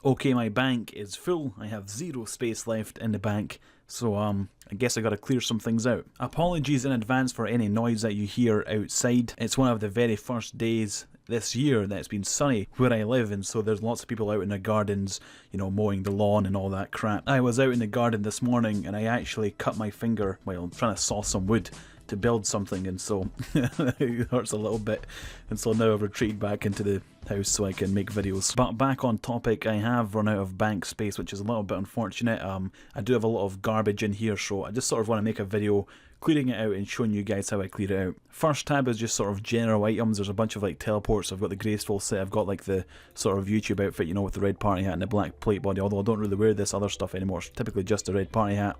Okay, my bank is full. I have zero space left in the bank, so I guess I gotta clear some things out. Apologies in advance for any noise that you hear outside. It's one of the very first days this year that it's been sunny where I live, and so there's lots of people out in their gardens, you know, mowing the lawn and all that crap. I was out in the garden this morning and I actually cut my finger while trying to saw some wood to build something, and so it hurts a little bit, and so now I've retreated back into the house so I can make videos. But back on topic, I have run out of bank space, which is a little bit unfortunate. I do have a lot of garbage in here, so I just sort of want to make a video clearing it out and showing you guys how I clear it out. First tab is just sort of general items. There's a bunch of like teleports. I've got the graceful set. I've got like the sort of YouTube outfit, you know, with the red party hat and the black plate body, although I don't really wear this other stuff anymore. It's typically just a red party hat.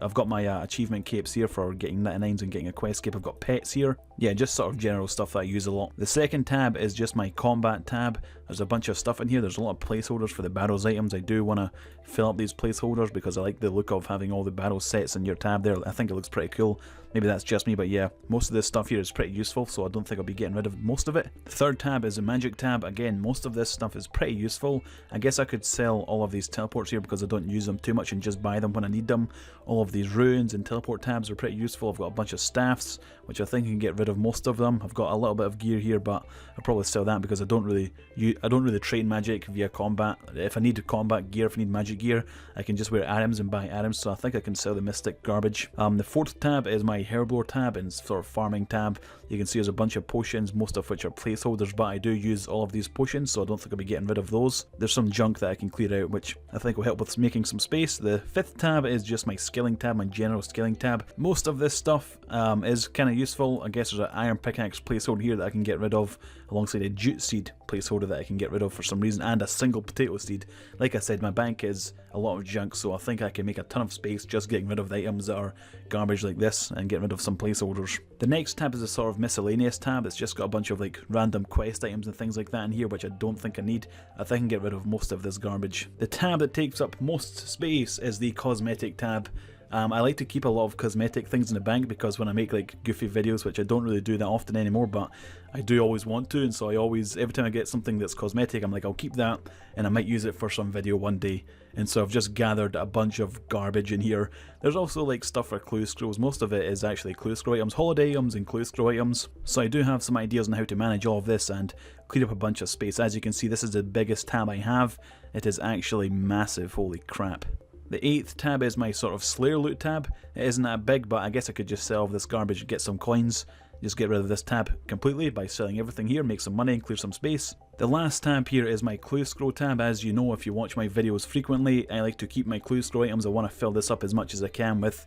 I've got my achievement capes here for getting 99s and getting a quest cape. I've got pets here. Yeah, just sort of general stuff that I use a lot. The second tab is just my combat tab. There's a bunch of stuff in here. There's a lot of placeholders for the battles items. I do want to fill up these placeholders because I like the look of having all the battle sets in your tab there. I think it looks pretty cool. Maybe that's just me, but yeah, most of this stuff here is pretty useful, so I don't think I'll be getting rid of most of it. The third tab is a magic tab. Again, most of this stuff is pretty useful. I guess I could sell all of these teleports here because I don't use them too much and just buy them when I need them. All of these runes and teleport tabs are pretty useful. I've got a bunch of staffs, which I think I can get rid of most of them. I've got a little bit of gear here, but I'll probably sell that because I don't really train magic via combat. If I need combat gear, if I need magic gear, I can just wear items and buy items, so I think I can sell the mystic garbage. The fourth tab is my herblore tab and sort of farming tab. You can see there's a bunch of potions, most of which are placeholders, but I do use all of these potions, so I don't think I'll be getting rid of those. There's some junk that I can clear out, which I think will help with making some space. The fifth tab is just my skilling tab, my general skilling tab. Most of this stuff is kind of useful. I guess there's an iron pickaxe placeholder here that I can get rid of, alongside a jute seed placeholder that I can get rid of for some reason, and a single potato seed. Like I said, my bank is a lot of junk, so I think I can make a ton of space just getting rid of the items that are garbage like this and getting rid of some placeholders. The next tab is a sort of miscellaneous tab. It's just got a bunch of like random quest items and things like that in here, which I don't think I need. I think I can get rid of most of this garbage. The tab that takes up most space is the cosmetic tab. I like to keep a lot of cosmetic things in the bank because when I make like goofy videos, which I don't really do that often anymore, but I do always want to, and so I always, every time I get something that's cosmetic, I'm like, I'll keep that and I might use it for some video one day. And so I've just gathered a bunch of garbage in here. There's also like stuff for clue scrolls. Most of it is actually clue scroll items, holiday items and clue scroll items. So I do have some ideas on how to manage all of this and clear up a bunch of space. As you can see, this is the biggest tab I have. It is actually massive, holy crap. The 8th tab is my sort of Slayer loot tab. It isn't that big, but I guess I could just sell this garbage and get some coins. Just get rid of this tab completely by selling everything here, make some money and clear some space. The last tab here is my clue scroll tab. As you know, if you watch my videos frequently, I like to keep my clue scroll items. I want to fill this up as much as I can with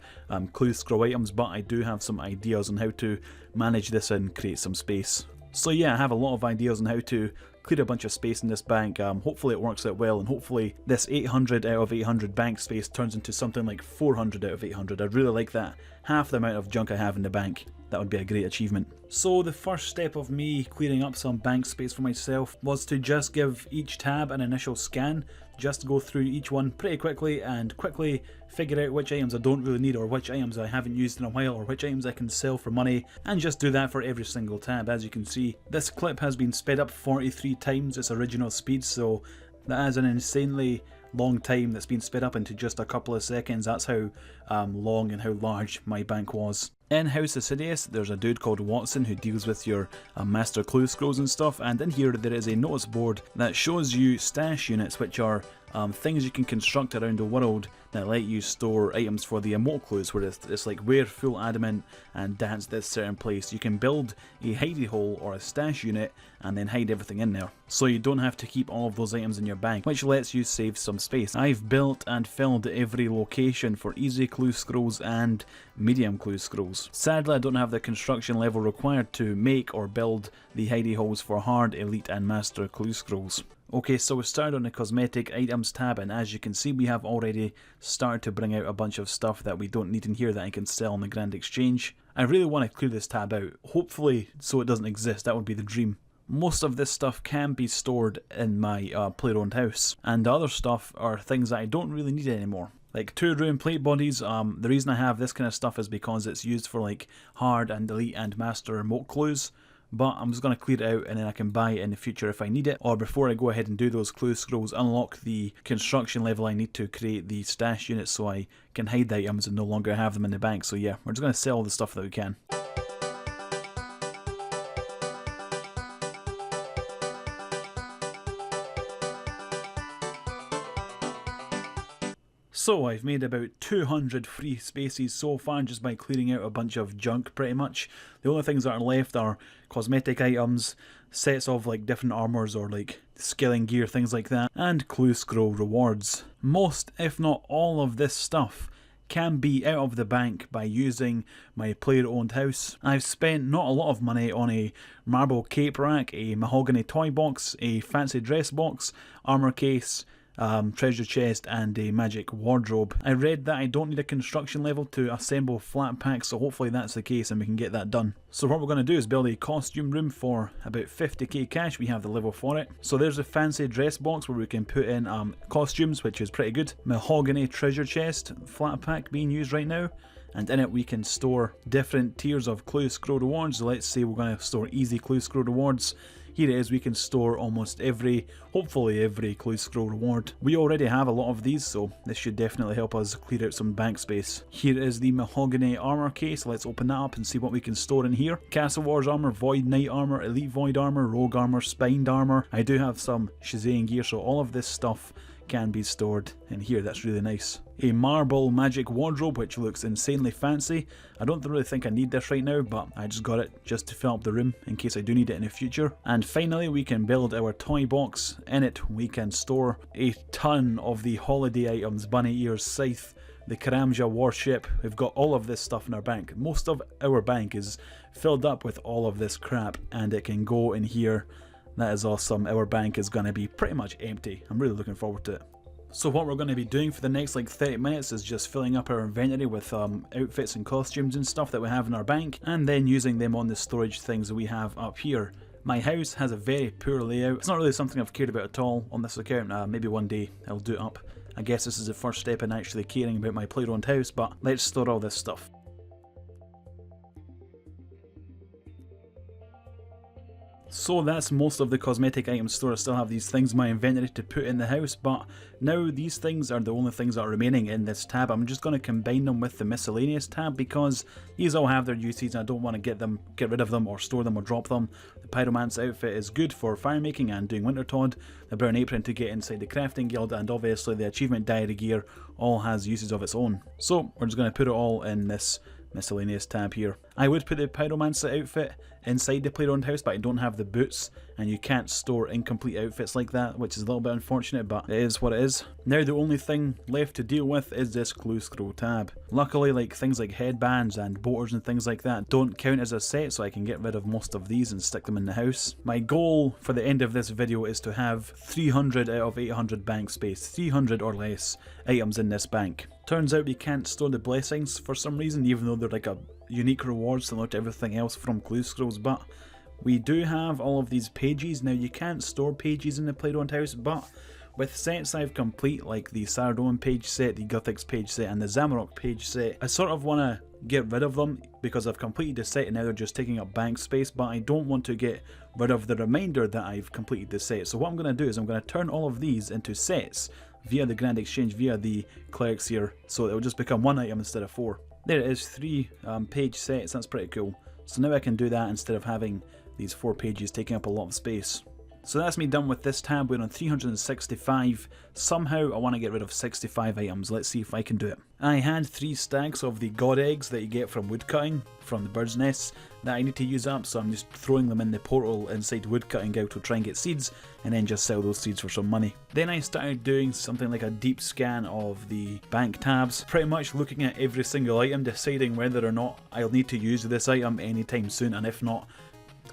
clue scroll items, but I do have some ideas on how to manage this and create some space. So yeah, I have a lot of ideas on how to clear a bunch of space in this bank. Hopefully it works out well, and hopefully this 800 out of 800 bank space turns into something like 400 out of 800. I'd really like that. Half the amount of junk I have in the bank. That would be a great achievement. So the first step of me clearing up some bank space for myself was to just give each tab an initial scan. Just go through each one pretty quickly and quickly figure out which items I don't really need, or which items I haven't used in a while, or which items I can sell for money, and just do that for every single tab. As you can see, this clip has been sped up 43 times its original speed, so that is an insanely long time that's been sped up into just a couple of seconds. That's how long and how large my bank was. In House Assidious, there's a dude called Watson who deals with your master clue scrolls and stuff, and in here there is a notice board that shows you stash units, which are things you can construct around the world that let you store items for the emote clues, where it's like wear full adamant and dance this certain place. You can build a hidey hole or a stash unit and then hide everything in there, so you don't have to keep all of those items in your bank, which lets you save some space. I've built and filled every location for easy clue scrolls and medium clue scrolls. Sadly, I don't have the construction level required to make or build the hidey holes for hard, elite and master clue scrolls. Okay, so we started on the cosmetic items tab, and as you can see, we have already started to bring out a bunch of stuff that we don't need in here that I can sell on the Grand Exchange. I really want to clear this tab out, hopefully so it doesn't exist. That would be the dream. Most of this stuff can be stored in my player-owned house, and the other stuff are things that I don't really need anymore. Like 2 rune plate bodies. The reason I have this kind of stuff is because it's used for like hard and elite and master remote clues. but I'm just going to clear it out and then I can buy it in the future if I need it, or before I go ahead and do those clue scrolls, unlock the construction level I need to create the stash unit so I can hide the items and no longer have them in the bank. So yeah, we're just going to sell all the stuff that we can. So I've made about 200 free spaces so far just by clearing out a bunch of junk pretty much. The only things that are left are cosmetic items, sets of like different armors or like scaling gear, things like that, and clue scroll rewards. Most, if not all of this stuff can be out of the bank by using my player owned house. I've spent not a lot of money on a marble cape rack, a mahogany toy box, a fancy dress box, armor case, treasure chest and a magic wardrobe. I read that I don't need a construction level to assemble flat packs, so hopefully that's the case and we can get that done. So what we're going to do is build a costume room for about 50k cash. We have the level for it. So there's a fancy dress box where we can put in costumes, which is pretty good. Mahogany treasure chest flat pack being used right now, and in it we can store different tiers of clue scroll rewards. So let's say we're going to store easy clue scroll rewards. Here it is, we can store almost every, hopefully every clue scroll reward. We already have a lot of these, so this should definitely help us clear out some bank space. Here is the mahogany armor case. Let's open that up and see what we can store in here. Castle Wars armor, Void Knight armor, Elite Void armor, Rogue armor, Spined armor. I do have some Shazam gear, so all of this stuff can be stored in here. That's really nice. A marble magic wardrobe, which looks insanely fancy. I don't really think I need this right now, but I just got it just to fill up the room in case I do need it in the future. And finally, we can build our toy box. In it, we can store a ton of the holiday items: bunny ears, scythe, the Karamja warship. We've got all of this stuff in our bank. Most of our bank is filled up with all of this crap, and it can go in here. That is awesome. Our bank is going to be pretty much empty. I'm really looking forward to it. So what we're going to be doing for the next like 30 minutes is just filling up our inventory with outfits and costumes and stuff that we have in our bank, and then using them on the storage things that we have up here. My house has a very poor layout. It's not really something I've cared about at all on this account. Maybe one day I'll do it up. I guess this is the first step in actually caring about my player-owned house, but let's store all this stuff. So that's most of the cosmetic items store. I still have these things in my inventory to put in the house, but now these things are the only things that are remaining in this tab. I'm just going to combine them with the miscellaneous tab because these all have their uses and I don't want to get rid of them or store them or drop them. The Pyromancer outfit is good for fire making and doing Winter Todd, the brown apron to get inside the crafting guild, and obviously the achievement diary gear all has uses of its own. So we're just going to put it all in this miscellaneous tab here. I would put the Pyromancer outfit inside the player-owned house, but I don't have the boots, and you can't store incomplete outfits like that, which is a little bit unfortunate, but it is what it is. Now the only thing left to deal with is this clue scroll tab. Luckily, like things like headbands and boaters and things like that don't count as a set, so I can get rid of most of these and stick them in the house. My goal for the end of this video is to have 300 out of 800 bank space, 300 or less items in this bank. Turns out we can't store the blessings for some reason, even though they're like a unique reward similar to everything else from clue scrolls, but we do have all of these pages. Now you can't store pages in the player-owned house, but with sets I've complete, like the Saradomin page set, the Guthix page set and the Zamarok page set, I sort of want to get rid of them because I've completed the set and now they're just taking up bank space, but I don't want to get rid of the reminder that I've completed the set. So what I'm going to do is I'm going to turn all of these into sets via the Grand Exchange, via the clerics here, so it'll just become one item instead of 4. There it is, 3 page sets. That's pretty cool. So now I can do that instead of having these 4 pages taking up a lot of space. So that's me done with this tab. We're on 365. Somehow I want to get rid of 65 items. Let's see if I can do it. I had 3 stacks of the god eggs that you get from woodcutting, from the bird's nests, that I need to use up, so I'm just throwing them in the portal inside woodcutting out to try and get seeds, and then just sell those seeds for some money. Then I started doing something like a deep scan of the bank tabs, pretty much looking at every single item, deciding whether or not I'll need to use this item anytime soon, and if not,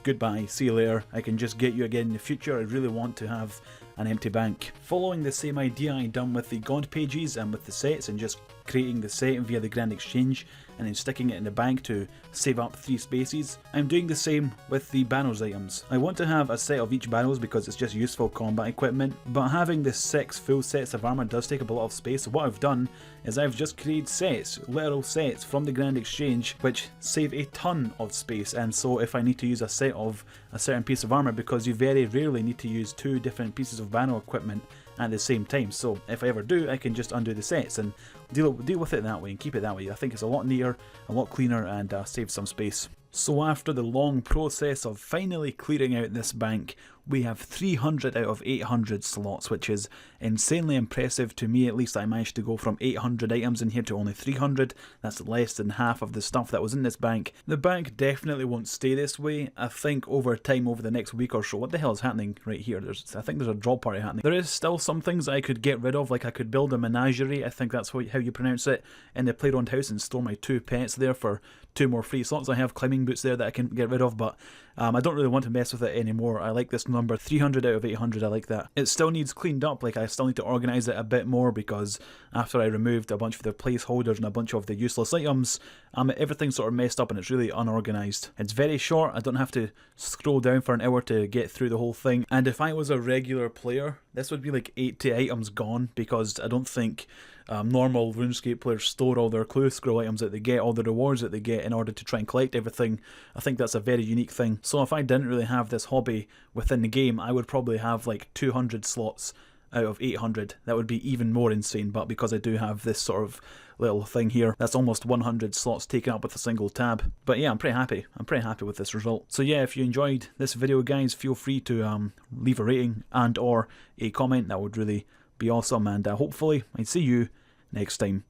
goodbye, see you later. I can just get you again in the future. I really want to have an empty bank. Following the same idea I done with the God pages and with the sets, and just creating the set via the Grand Exchange and then sticking it in the bank to save up 3 spaces, I'm doing the same with the Banos items. I want to have a set of each Banos because it's just useful combat equipment, but having the 6 full sets of armour does take up a lot of space, so what I've done is I've just created sets, literal sets from the Grand Exchange, which save a ton of space. And so if I need to use a set of a certain piece of armour, because you very rarely need to use 2 different pieces of Bano equipment at the same time, so if I ever do, I can just undo the sets and deal with it that way and keep it that way. I think it's a lot neater, a lot cleaner, and saves some space. So after the long process of finally clearing out this bank, we have 300 out of 800 slots, which is insanely impressive to me. At least I managed to go from 800 items in here to only 300. That's less than half of the stuff that was in this bank. The bank definitely won't stay this way. I think over time, over the next week or so, what the hell is happening right here? I think there's a drop party happening. There is still some things I could get rid of, like I could build a menagerie, I think that's how you pronounce it, in the playground house and store my 2 pets there for 2 more free slots. I have climbing boots there that I can get rid of, but I don't really want to mess with it anymore. I like this number, 300 out of 800, I like that. It still needs cleaned up, like I still need to organise it a bit more, because after I removed a bunch of the placeholders and a bunch of the useless items, everything's sort of messed up and it's really unorganised. It's very short, I don't have to scroll down for an hour to get through the whole thing, and if I was a regular player, this would be like 80 items gone, because I don't think normal RuneScape players store all their clue scroll items that they get, all the rewards that they get in order to try and collect everything. I think that's a very unique thing. So if I didn't really have this hobby within the game, I would probably have like 200 slots out of 800. That would be even more insane, but because I do have this sort of little thing here, that's almost 100 slots taken up with a single tab. But yeah, I'm pretty happy. I'm pretty happy with this result. So yeah, if you enjoyed this video, guys, feel free to leave a rating and or a comment. That would really be awesome, and hopefully I'd see you next time.